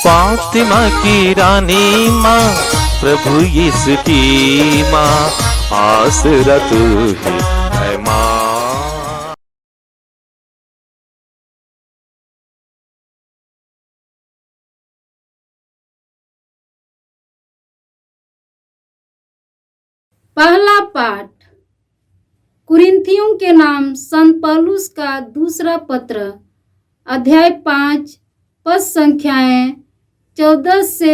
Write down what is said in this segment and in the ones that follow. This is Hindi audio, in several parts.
फातिमा की रानी माँ, प्रभु यीशु की माँ, आसरा तू ही है माँ। पहला पाठ कुरिन्थियों के नाम संत पौलुस का दूसरा पत्र, अध्याय 5, पद संख्याएं 14 से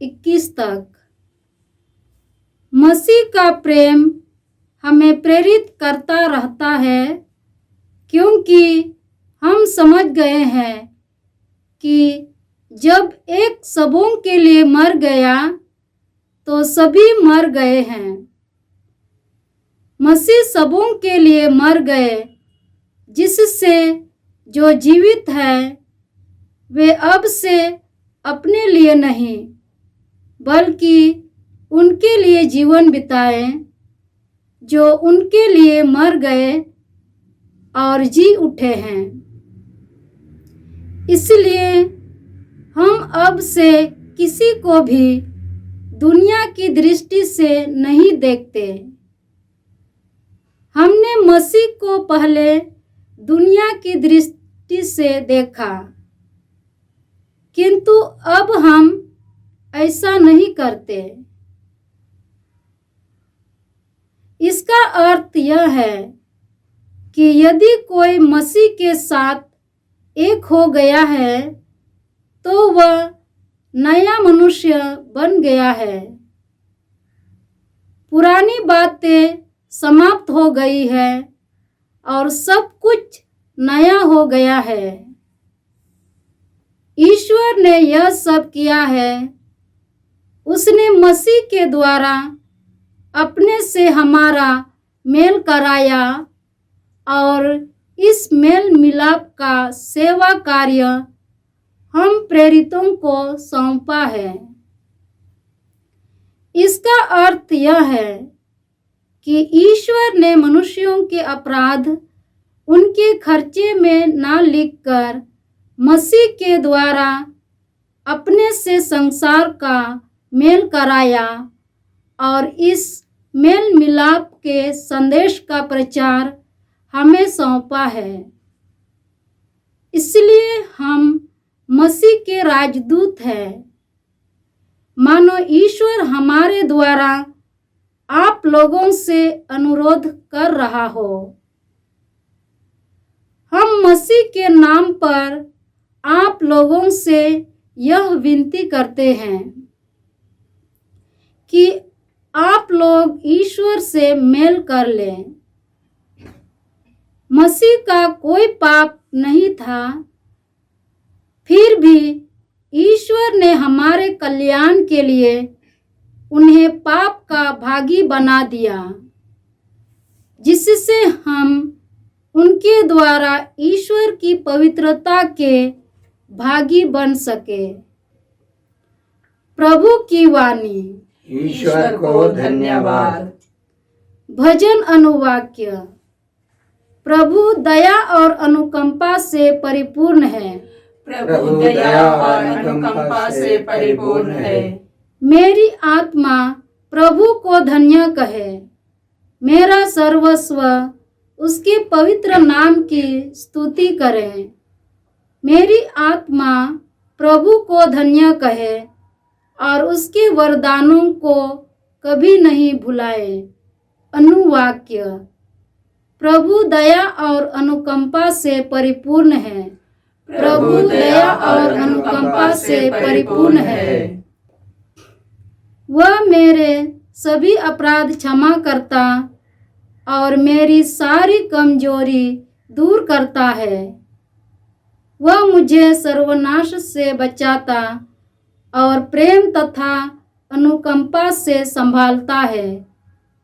21 तक। मसीह का प्रेम हमें प्रेरित करता रहता है, क्योंकि हम समझ गए हैं कि जब एक सबों के लिए मर गया तो सभी मर गए हैं। मसीह सबों के लिए मर गए, जिससे जो जीवित है वे अब से अपने लिए नहीं बल्कि उनके लिए जीवन बिताएं जो उनके लिए मर गए और जी उठे हैं। इसलिए हम अब से किसी को भी दुनिया की दृष्टि से नहीं देखते। हमने मसीह को पहले दुनिया की दृष्टि से देखा, किंतु अब हम ऐसा नहीं करते। इसका अर्थ यह है कि यदि कोई मसीह के साथ एक हो गया है तो वह नया मनुष्य बन गया है। पुरानी बातें समाप्त हो गई है और सब कुछ नया हो गया है। ईश्वर ने यह सब किया है। उसने मसीह के द्वारा अपने से हमारा मेल कराया और इस मेल मिलाप का सेवा कार्य हम प्रेरितों को सौंपा है। इसका अर्थ यह है कि ईश्वर ने मनुष्यों के अपराध उनके खर्चे में न लिखकर मसीह के द्वारा अपने से संसार का मेल कराया और इस मेल मिलाप के संदेश का प्रचार हमें सौंपा है। इसलिए हम मसीह के राजदूत हैं, मानो ईश्वर हमारे द्वारा आप लोगों से अनुरोध कर रहा हो। हम मसीह के नाम पर आप लोगों से यह विनती करते हैं कि आप लोग ईश्वर से मेल कर लें। मसीह का कोई पाप नहीं था, फिर भी ईश्वर ने हमारे कल्याण के लिए उन्हें पाप का भागी बना दिया, जिससे हम उनके द्वारा ईश्वर की पवित्रता के भागी बन सके। प्रभु की वाणी। ईश्वर को धन्यवाद। भजन अनुवाक्य। प्रभु दया और अनुकंपा से परिपूर्ण है। प्रभु दया और अनुकंपा से परिपूर्ण है। मेरी आत्मा प्रभु को धन्य कहे। मेरा सर्वस्व उसके पवित्र नाम की स्तुति करे। मेरी आत्मा प्रभु को धन्य कहे और उसके वरदानों को कभी नहीं भुलाए। अनुवाक्य। प्रभु दया और अनुकंपा से परिपूर्ण है। प्रभु दया और अनुकंपा से परिपूर्ण है। वह मेरे सभी अपराध क्षमा करता और मेरी सारी कमजोरी दूर करता है। वह मुझे सर्वनाश से बचाता और प्रेम तथा अनुकंपा से संभालता है।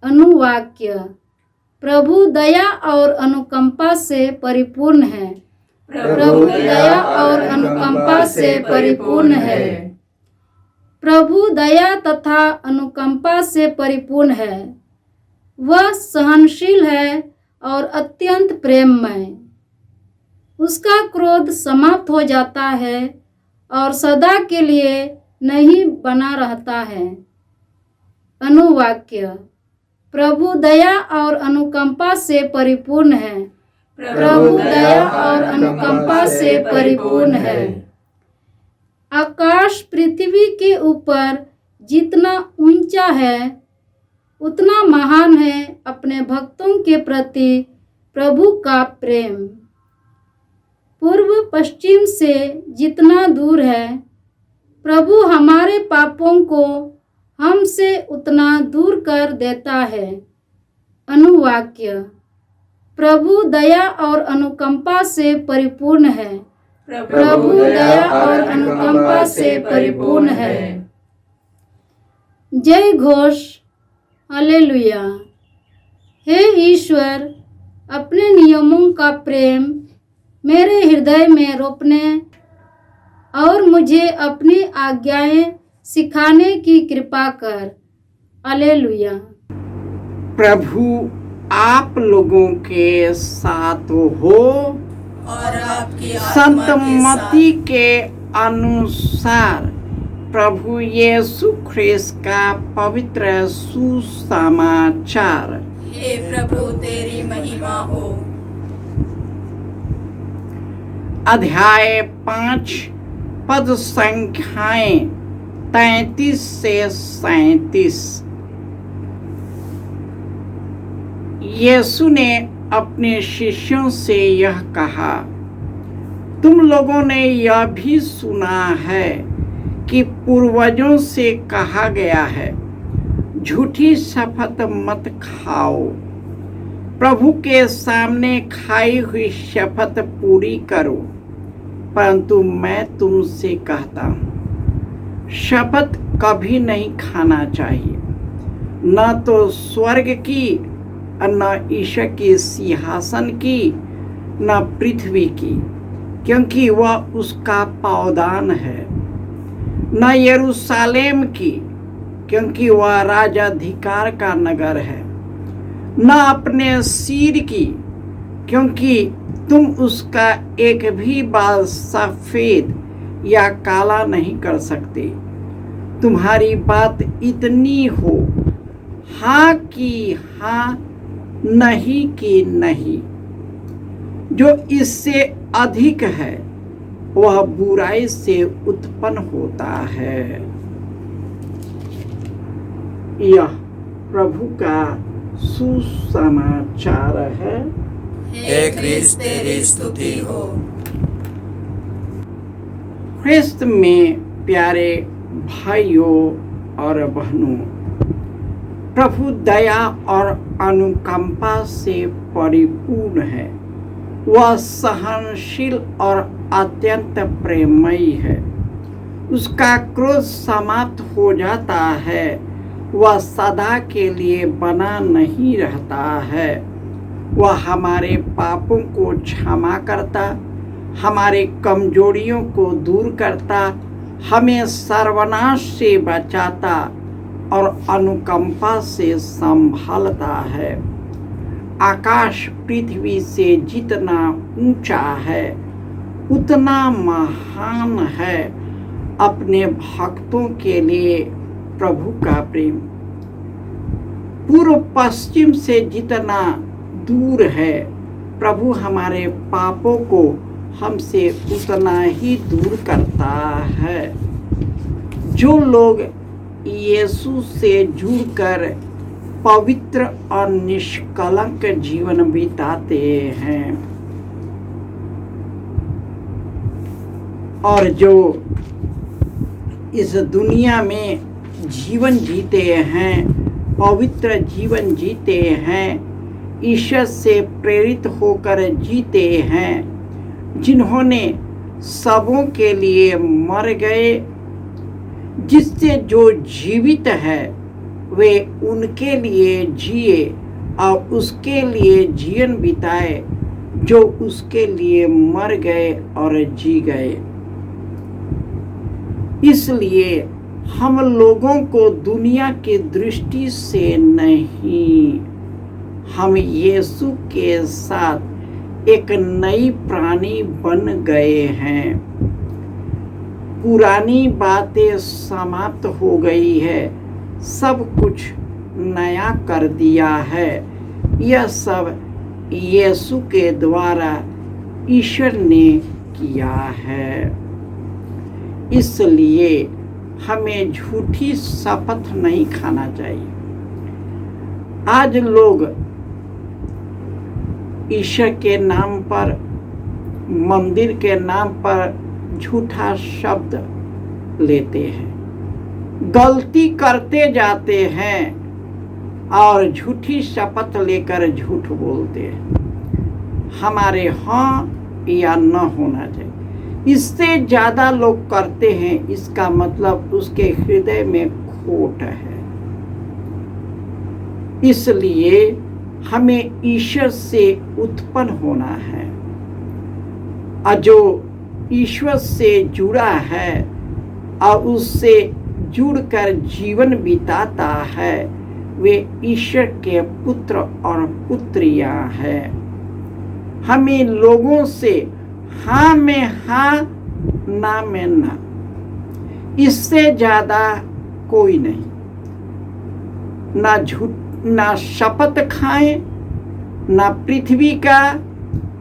अनुवाक्य। प्रभु दया और अनुकंपा से परिपूर्ण है। प्रभु दया और अनुकंपा से परिपूर्ण है। प्रभु दया तथा अनुकंपा से परिपूर्ण है। वह सहनशील है और अत्यंत प्रेममय। उसका क्रोध समाप्त हो जाता है और सदा के लिए नहीं बना रहता है। अनुवाक्य। प्रभु दया और अनुकंपा से परिपूर्ण है। प्रभु दया और अनुकंपा से परिपूर्ण है। आकाश पृथ्वी के ऊपर जितना ऊंचा है उतना महान है अपने भक्तों के प्रति प्रभु का प्रेम। पूर्व पश्चिम से जितना दूर है प्रभु हमारे पापों को हमसे उतना दूर कर देता है। अनुवाक्य। प्रभु दया और अनुकंपा से परिपूर्ण है। प्रभु दया और अनुकंपा से परिपूर्ण है। जय घोष। हालेलुया। हे ईश्वर, अपने नियमों का प्रेम मेरे हृदय में रोपने और मुझे अपनी आज्ञाएं सिखाने की कृपा कर। हालेलुया। प्रभु आप लोगों के साथ हो और आपकी संत आत्मा के मत्ती साथ। के अनुसार प्रभु यीशु ख्रिस्त का पवित्र सुसमाचार। हे प्रभु तेरी महिमा हो। अध्याय 5 पद संख्याएं 33 से 37। यीशु ने अपने शिष्यों से यह कहा, तुम लोगों ने यह भी सुना है कि पूर्वजों से कहा गया है, झूठी शपथ मत खाओ। प्रभु के सामने खाई हुई शपथ पूरी करो। परंतु मैं तुमसे कहता हूँ, शपथ कभी नहीं खाना चाहिए, न तो स्वर्ग की, न ईश्वर के सिंहासन की, न पृथ्वी की, क्योंकि वह उसका पावदान है, न यरूशलेम की, क्योंकि वह राजाधिकार का नगर है, न अपने सिर की, क्योंकि तुम उसका एक भी बाल सफेद या काला नहीं कर सकते। तुम्हारी बात इतनी हो, हाँ की हाँ, नहीं की नहीं। जो इससे अधिक है वह बुराई से उत्पन्न होता है। यह प्रभु का सुसमाचार है। हे क्रिस्त तेरी स्तुति हो। ख्रिस्त में प्यारे भाइयों और बहनों, प्रभु दया और अनुकंपा से परिपूर्ण है। वह सहनशील और अत्यंत प्रेममयी है। उसका क्रोध समाप्त हो जाता है। वह सदा के लिए बना नहीं रहता है। वह हमारे पापों को क्षमा करता, हमारे कमजोरियों को दूर करता, हमें सर्वनाश से बचाता और अनुकंपा से संभालता है। आकाश पृथ्वी से जितना ऊंचा है उतना महान है अपने भक्तों के लिए प्रभु का प्रेम। पूर्व पश्चिम से जितना दूर है प्रभु हमारे पापों को हमसे उतना ही दूर करता है। जो लोग यीशु से जुड़कर पवित्र और निष्कलंक जीवन बिताते हैं और जो इस दुनिया में जीवन जीते हैं, पवित्र जीवन जीते हैं, ईश्वर से प्रेरित होकर जीते हैं, जिन्होंने सबों के लिए मर गए, जिससे जो जीवित है वे उनके लिए जिए और उसके लिए जीवन बिताए जो उसके लिए मर गए और जी गए। इसलिए हम लोगों को दुनिया की दृष्टि से नहीं, हम यीशु के साथ एक नई प्राणी बन गए हैं। पुरानी बातें समाप्त हो गई है, सब कुछ नया कर दिया है। यह सब यीशु के द्वारा ईश्वर ने किया है। इसलिए हमें झूठी शपथ नहीं खाना चाहिए। आज लोग ईश्वर के नाम पर, मंदिर के नाम पर झूठा शब्द लेते हैं, गलती करते जाते हैं और झूठी शपथ लेकर झूठ बोलते हैं। हमारे हाँ या न होना चाहिए। इससे ज़्यादा लोग करते हैं, इसका मतलब उसके हृदय में खोट है। इसलिए हमें ईश्वर से उत्पन्न होना है, और जो ईश्वर से जुड़ा है और उससे जुड़कर जीवन बिताता है, वे ईश्वर के पुत्र और पुत्रियां हैं। हमें लोगों से हाँ में हाँ, ना में ना, इससे ज्यादा कोई नहीं। ना शपथ खाएं, ना पृथ्वी का,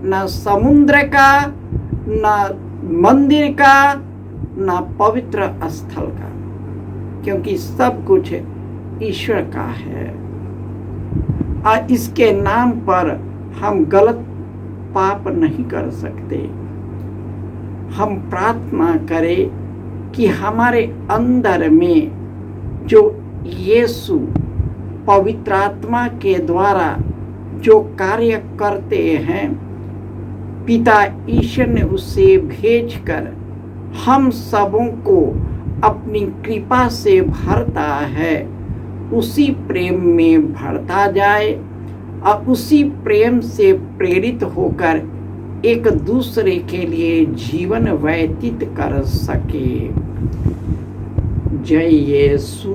ना समुद्र का, ना मंदिर का, ना पवित्र स्थल का, क्योंकि सब कुछ ईश्वर का है। और इसके नाम पर हम गलत पाप नहीं कर सकते। हम प्रार्थना करें कि हमारे अंदर में जो यीशु पवित्र आत्मा के द्वारा जो कार्य करते हैं, पिता ईश्वर ने उसे भेजकर हम सबों को अपनी कृपा से भरता है, उसी प्रेम में भरता जाए और उसी प्रेम से प्रेरित होकर एक दूसरे के लिए जीवन व्यतीत कर सके। जय यीशु।